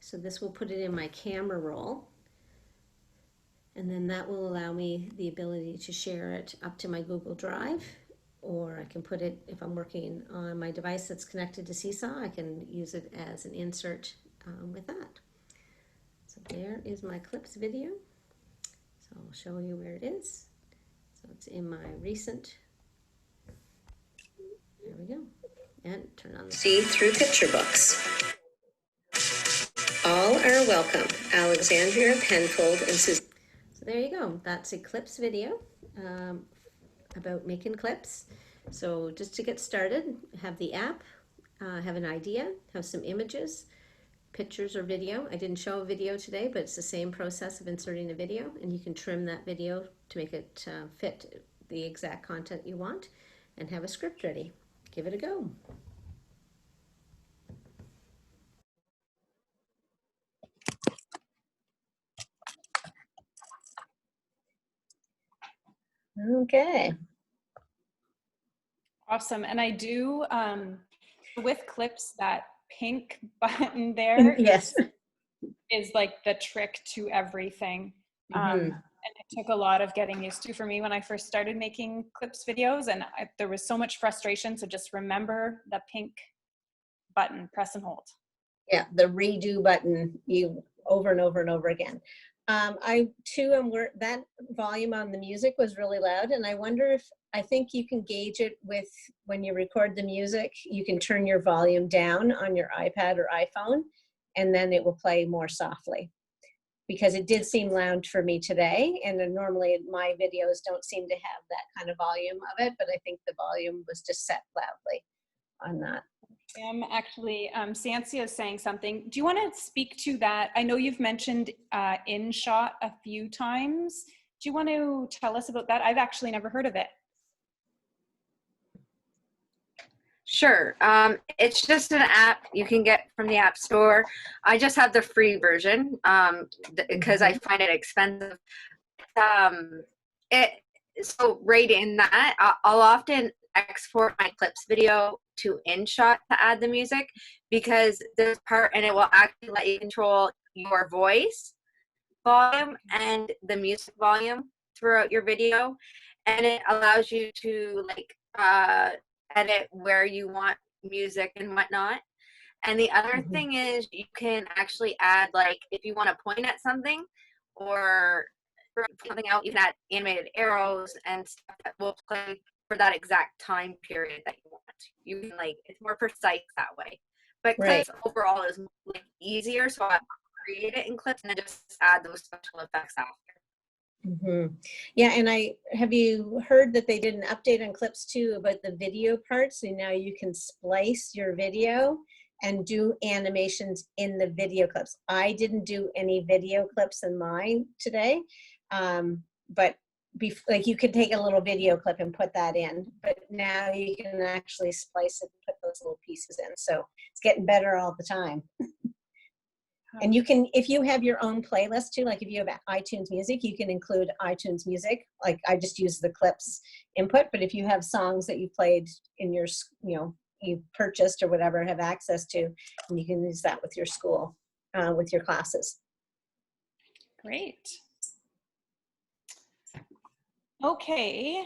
So this will put it in my camera roll, and then that will allow me the ability to share it up to my Google Drive, or I can put it, if I'm working on my device that's connected to Seesaw, I can use it as an insert with that. So there is my clips video. So I'll show you where it is. So it's in my recent, there we go, and turn on the See Through Picture Books. All are welcome, Alexandria Penfold and Suzanne. So there you go. That's a clips video about making clips. So just to get started, have the app, have an idea, have some images, pictures or video. I didn't show a video today, but it's the same process of inserting a video, and you can trim that video to make it fit the exact content you want, and have a script ready. Give it a go. Okay. Awesome. And I do, with clips, that pink button there Yes. is like the trick to everything. And it took a lot of getting used to for me when I first started making clips videos, and there was so much frustration. So just remember the pink button, press and hold. Yeah, the redo button, you over and over and over again. I too am that volume on the music was really loud, and I wonder if, I think you can gauge it with when you record the music, you can turn your volume down on your iPad or iPhone, and then it will play more softly. Because it did seem loud for me today, and then normally my videos don't seem to have that kind of volume of it, but I think the volume was just set loudly on that. Actually, Sancia is saying something. Do you want to speak to that? I know you've mentioned InShot a few times. Do you want to tell us about that? I've actually never heard of it. Sure. It's just an app you can get from the App Store. I just have the free version because I find it expensive. So right in that, I'll often export my clips video to InShot to add the music, because this part, and it will actually let you control your voice volume and the music volume throughout your video, and it allows you to like edit where you want music and whatnot. And the other thing is you can actually add, like, if you want to point at something or something out, you can add animated arrows and stuff that will play for that exact time period that you want. You can, like, it's more precise that way. But clips overall is like easier, so I create it in clips and then just add those special effects after. Yeah, and have you heard that they did an update on clips too about the video part? So now you can splice your video and do animations in the video clips. I didn't do any video clips in mine today, but like you could take a little video clip and put that in, but now you can actually splice it and put those little pieces in. So it's getting better all the time. And you can, if you have your own playlist too, like if you have iTunes Music, you can include iTunes Music. Like I just use the clips input, but if you have songs that you played in your, you purchased or whatever, have access to, and you can use that with your school, with your classes. Great. Okay,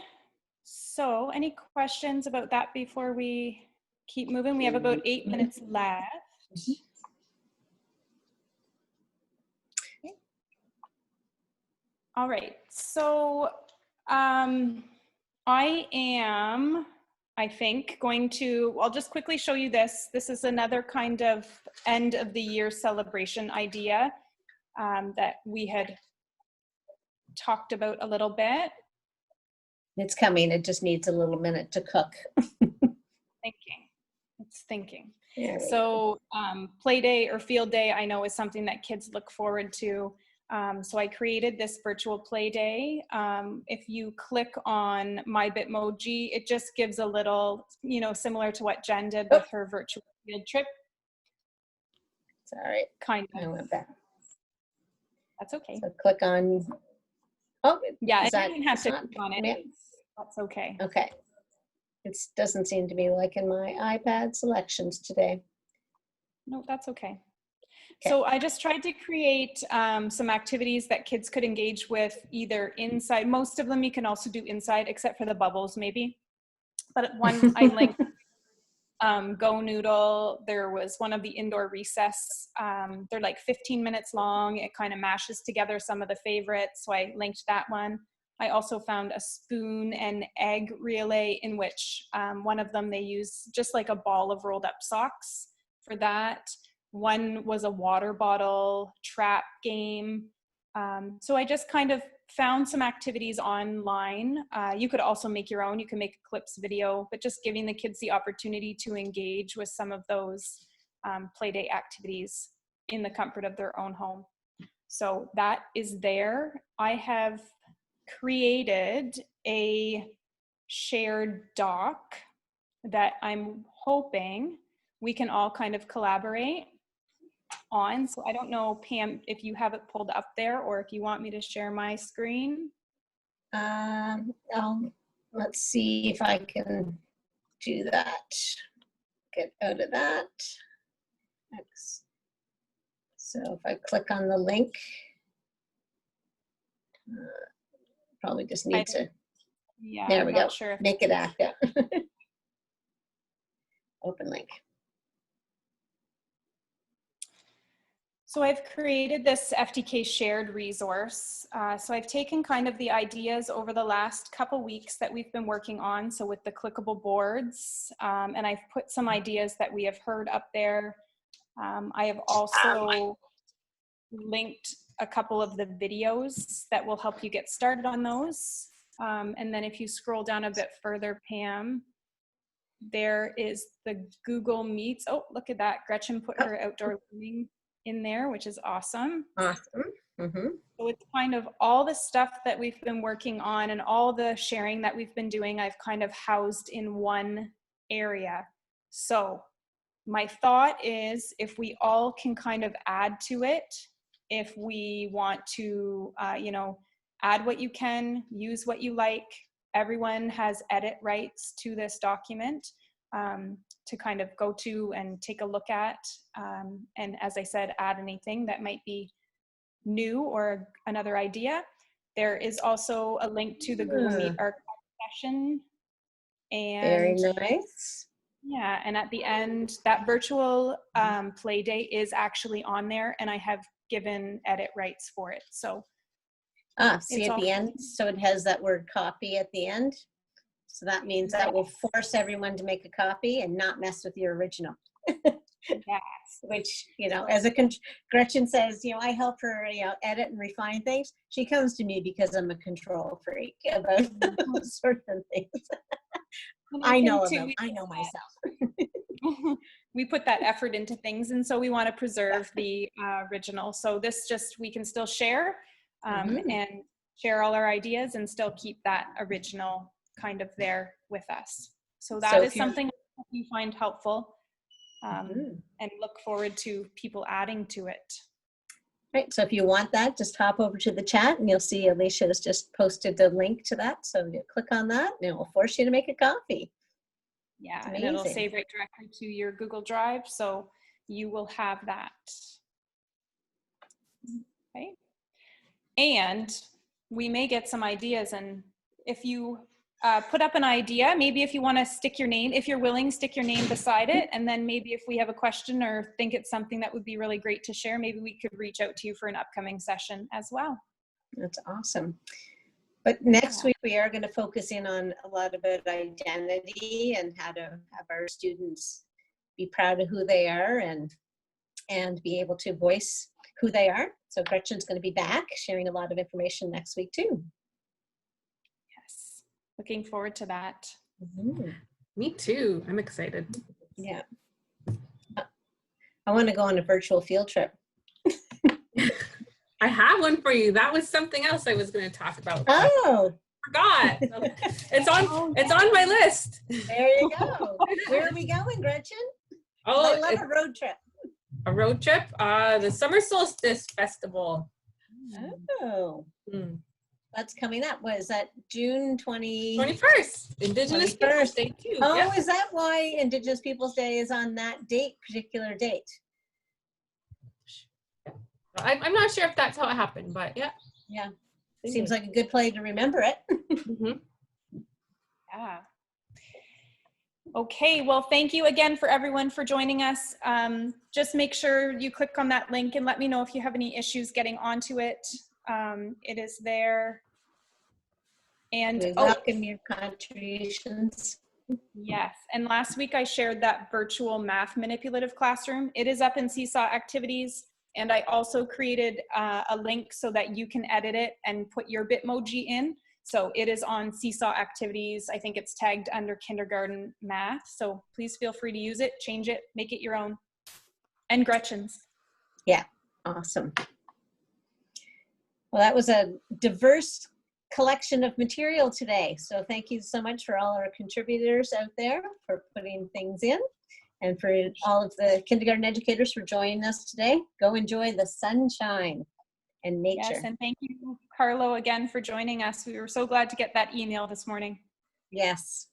so any questions about that before we keep moving? We have about 8 minutes left. Okay. All right, so I am, I think, going to, I'll just quickly show you this. This is another kind of end of the year celebration idea that we had talked about a little bit. It's coming. It just needs a little minute to cook. Thinking. It's thinking. So play day or field day, I know, is something that kids look forward to. So I created this virtual play day. If you click on my Bitmoji, it just gives a little, similar to what Jen did with her virtual field trip. Sorry. Kind of. I went back. That's okay. So click on, yeah, you don't have to click on it. That's okay. Okay. It doesn't seem to be liking my iPad selections today. No, that's okay. So I just tried to create some activities that kids could engage with either inside. Most of them you can also do inside, except for the bubbles maybe. But one I linked Go Noodle. There was one of the indoor recess. They're like 15 minutes long. It kind of mashes together some of the favorites. So I linked that one. I also found a spoon and egg relay in which one of them they use just like a ball of rolled up socks for that. One was a water bottle trap game. So I just kind of found some activities online. You could also make your own. You can make a clips video, but just giving the kids the opportunity to engage with some of those play day activities in the comfort of their own home. So that is there. I have created a shared doc that I'm hoping we can all kind of collaborate on. So I don't know, Pam, if you have it pulled up there or if you want me to share my screen. Let's see if I can do that. Get out of that. So if I click on the link, probably just need to, there we go, sure make it active. Open link. So I've created this FDK shared resource. So I've taken kind of the ideas over the last couple weeks that we've been working on. So with the clickable boards, and I've put some ideas that we have heard up there. I have also linked a couple of the videos that will help you get started on those. And then if you scroll down a bit further, Pam, there is the Google Meets. Oh, look at that. Gretchen put her outdoor learning in there, which is awesome. Awesome. Mm-hmm. So it's kind of all the stuff that we've been working on and all the sharing that we've been doing, I've kind of housed in one area. So my thought is if we all can kind of add to it, if we want to, add what you can, use what you like, everyone has edit rights to this document. To kind of go to and take a look at, and as I said, add anything that might be new or another idea. There is also a link to the Google Meet archive session. And very nice. Yeah, and at the end, that virtual play day is actually on there, and I have given edit rights for it. So see at the end, so it has that word copy at the end. So that means that will force everyone to make a copy and not mess with your original. Yes. Which, as Gretchen says, I help her, edit and refine things. She comes to me because I'm a control freak about those sorts of things. I know them. I know myself. we put that effort into things, and so we want to preserve the original. So this just, we can still share and share all our ideas and still keep that original kind of there with us. So that is something you find helpful, and look forward to people adding to it. Right, so if you want that, just hop over to the chat and you'll see Alicia has just posted the link to that. So you click on that and it will force you to make a copy. Yeah, and it'll save right directly to your Google Drive, so you will have that. Okay. And we may get some ideas, and if you put up an idea, maybe if you want to stick your name, if you're willing, stick your name beside it, and then maybe if we have a question or think it's something that would be really great to share, maybe we could reach out to you for an upcoming session as well. That's awesome. But next week we are going to focus in on a lot about identity and how to have our students be proud of who they are and be able to voice who they are. So Gretchen's going to be back sharing a lot of information next week too. Yes, looking forward to that. Me too. I'm excited. Yeah. I want to go on a virtual field trip. I have one for you. That was something else I was going to talk about. Oh, forgot. It's on my list. There you go. Where are we going, Gretchen? Oh, I love a road trip. A road trip? The Summer Solstice Festival. Oh. That's coming up. What is that? June 21st. Indigenous Peoples Day too. Oh, Yep. Is that why Indigenous Peoples Day is on that particular date? I'm not sure if that's how it happened, but yeah. Yeah. Seems like a good play to remember it. Yeah. Okay, well, thank you again for everyone for joining us. Just make sure you click on that link and let me know if you have any issues getting onto it. It is there. And we welcome your contributions. Yes, and last week I shared that virtual math manipulative classroom. It is up in Seesaw Activities, and I also created a link so that you can edit it and put your Bitmoji in. So it is on Seesaw Activities. I think it's tagged under kindergarten math. So please feel free to use it, change it, make it your own. And Gretchen's. Yeah, awesome. Well, that was a diverse collection of material today. So thank you so much for all our contributors out there for putting things in, and for all of the kindergarten educators for joining us today. Go enjoy the sunshine and nature. Yes, and thank you, Carlo, again for joining us. We were so glad to get that email this morning. Yes.